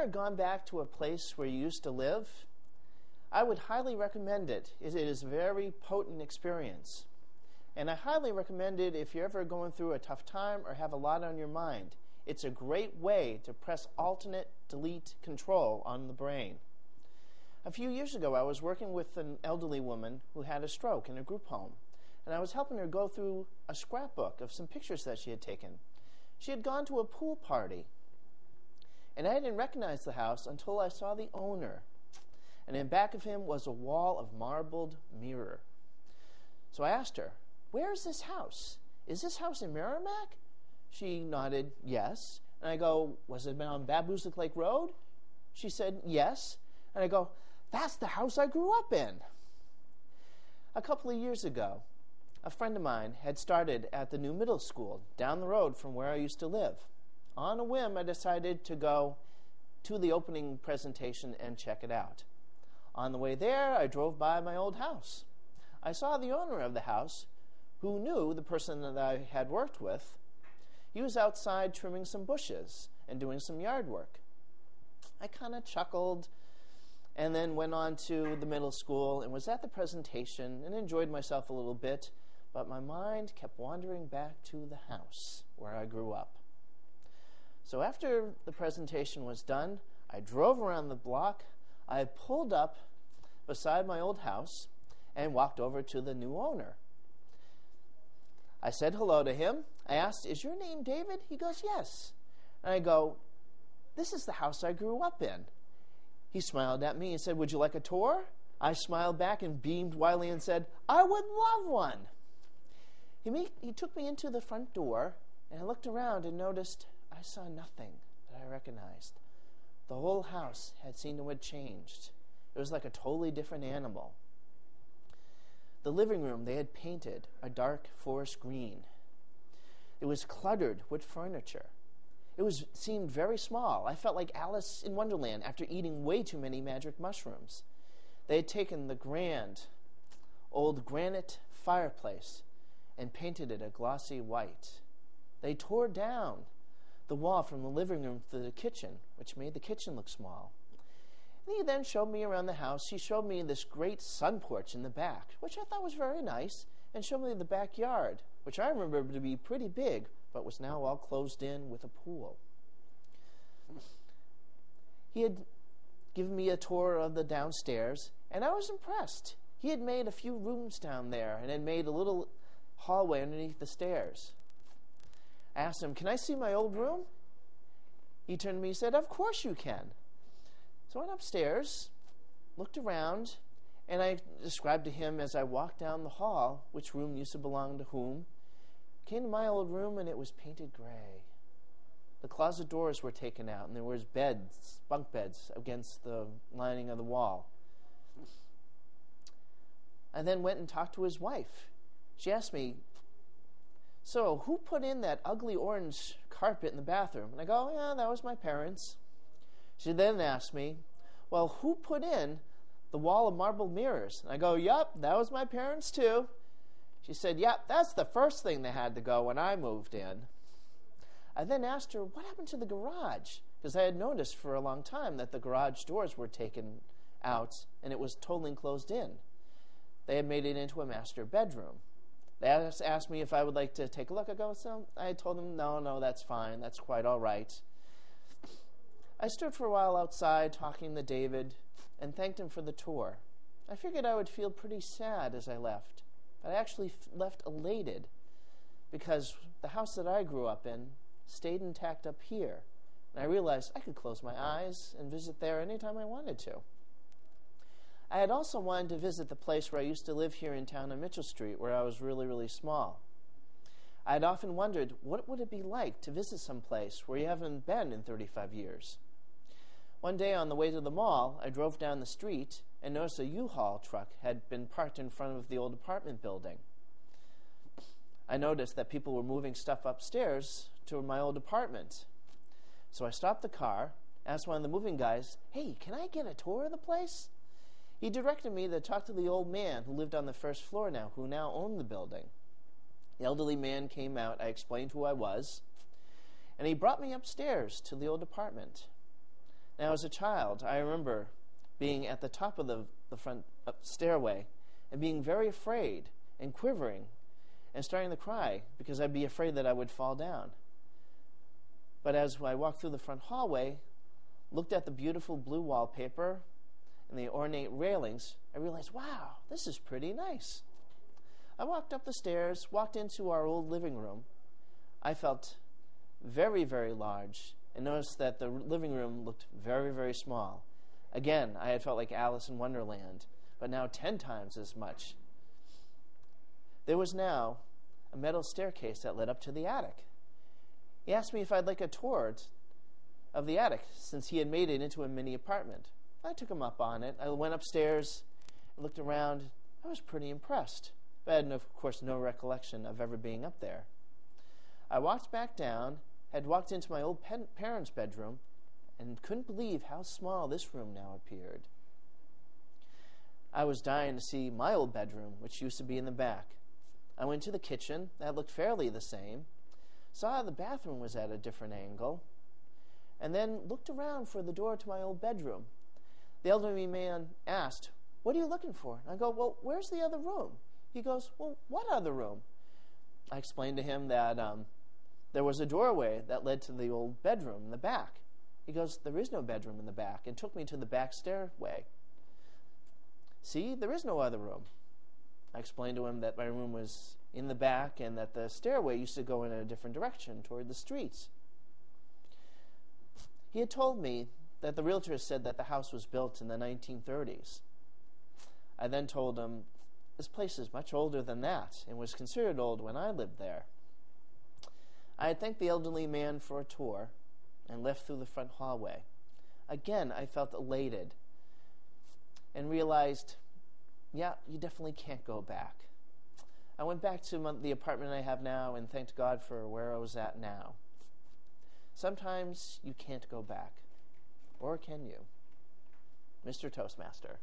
ever gone back to a place where you used to live? I would highly recommend it. It is a very potent experience. And I highly recommend it if you're ever going through a tough time or have a lot on your mind. It's a great way to press alternate delete control on the brain. A few years ago, I was working with an elderly woman who had a stroke in a group home, and I was helping her go through a scrapbook of some pictures that she had taken. She had gone to a pool party, and I didn't recognize the house until I saw the owner. And in back of him was a wall of marbled mirror. So I asked her, "Where is this house? Is this house in Merrimack?" She nodded, "Yes." And I go, "Was it on Babusick Lake Road?" She said, "Yes." And I go, "That's the house I grew up in." A couple of years ago, a friend of mine had started at the new middle school down the road from where I used to live. On a whim, I decided to go to the opening presentation and check it out. On the way there, I drove by my old house. I saw the owner of the house, who knew the person that I had worked with. He was outside trimming some bushes and doing some yard work. I kind of chuckled and then went on to the middle school and was at the presentation and enjoyed myself a little bit, but my mind kept wandering back to the house where I grew up. So after the presentation was done, I drove around the block. I pulled up beside my old house and walked over to the new owner. I said hello to him. I asked, "Is your name David?" He goes, "Yes." And I go, "This is the house I grew up in." He smiled at me and said, "Would you like a tour?" I smiled back and beamed wildly and said, "I would love one." He took me into the front door, and I looked around and noticed I saw nothing that I recognized. The whole house had seemed to have changed. It was like a totally different animal. The living room they had painted a dark forest green. It was cluttered with furniture. It seemed very small. I felt like Alice in Wonderland after eating way too many magic mushrooms. They had taken the grand old granite fireplace and painted it a glossy white. They tore down the wall from the living room to the kitchen, which made the kitchen look small. And he then showed me around the house. He showed me this great sun porch in the back, which I thought was very nice, and showed me the backyard, which I remember to be pretty big, but was now all closed in with a pool. He had given me a tour of the downstairs, and I was impressed. He had made a few rooms down there and had made a little hallway underneath the stairs. I asked him, "Can I see my old room?" He turned to me and said, "Of course you can." So I went upstairs, looked around, and I described to him as I walked down the hall which room used to belong to whom. Came to my old room, and it was painted gray. The closet doors were taken out, and there was beds, bunk beds, against the lining of the wall. I then went and talked to his wife. She asked me, "So, who put in that ugly orange carpet in the bathroom?" And I go, "Yeah, that was my parents." She then asked me, "Well, who put in the wall of marble mirrors?" And I go, "Yup, that was my parents too." She said, "Yep, that's the first thing that had to go when I moved in." I then asked her, what happened to the garage? Because I had noticed for a long time that the garage doors were taken out and it was totally closed in. They had made it into a master bedroom. They asked me if I would like to take a look. I told them, no, that's fine. That's quite all right. I stood for a while outside talking to David and thanked him for the tour. I figured I would feel pretty sad as I left, but I actually left elated because the house that I grew up in stayed intact up here, and I realized I could close my eyes and visit there anytime I wanted to. I had also wanted to visit the place where I used to live here in town on Mitchell Street, where I was really, really small. I had often wondered, what would it be like to visit some place where you haven't been in 35 years? One day on the way to the mall, I drove down the street and noticed a U-Haul truck had been parked in front of the old apartment building. I noticed that people were moving stuff upstairs to my old apartment. So I stopped the car, asked one of the moving guys, "Hey, can I get a tour of the place?" He directed me to talk to the old man who lived on the first floor now, who now owned the building. The elderly man came out. I explained who I was, and he brought me upstairs to the old apartment. Now, as a child, I remember being at the top of the front stairway and being very afraid and quivering and starting to cry because I'd be afraid that I would fall down. But as I walked through the front hallway, looked at the beautiful blue wallpaper and the ornate railings, I realized, wow, this is pretty nice. I walked up the stairs, walked into our old living room. I felt very, very large and noticed that the living room looked very, very small. Again, I had felt like Alice in Wonderland, but now 10 times as much. There was now a metal staircase that led up to the attic. He asked me if I'd like a tour of the attic, since he had made it into a mini apartment. I took him up on it. I went upstairs, looked around. I was pretty impressed, but I had, of course, no recollection of ever being up there. I walked back down, had walked into my old parents' bedroom, and couldn't believe how small this room now appeared. I was dying to see my old bedroom, which used to be in the back. I went to the kitchen. That looked fairly the same. Saw the bathroom was at a different angle, and then looked around for the door to my old bedroom. The elderly man asked, "What are you looking for?" And I go, "Well, where's the other room?" He goes, "Well, what other room?" I explained to him that there was a doorway that led to the old bedroom in the back. He goes, "There is no bedroom in the back," and took me to the back stairway. "See, there is no other room." I explained to him that my room was in the back and that the stairway used to go in a different direction toward the streets. He had told me that the realtor said that the house was built in the 1930s. I then told him this place is much older than that and was considered old when I lived there. I had thanked the elderly man for a tour and left through the front hallway. Again, I felt elated and realized, yeah, you definitely can't go back. I went back to the apartment I have now and thanked God for where I was at now. Sometimes you can't go back. Or can you? Mr. Toastmaster.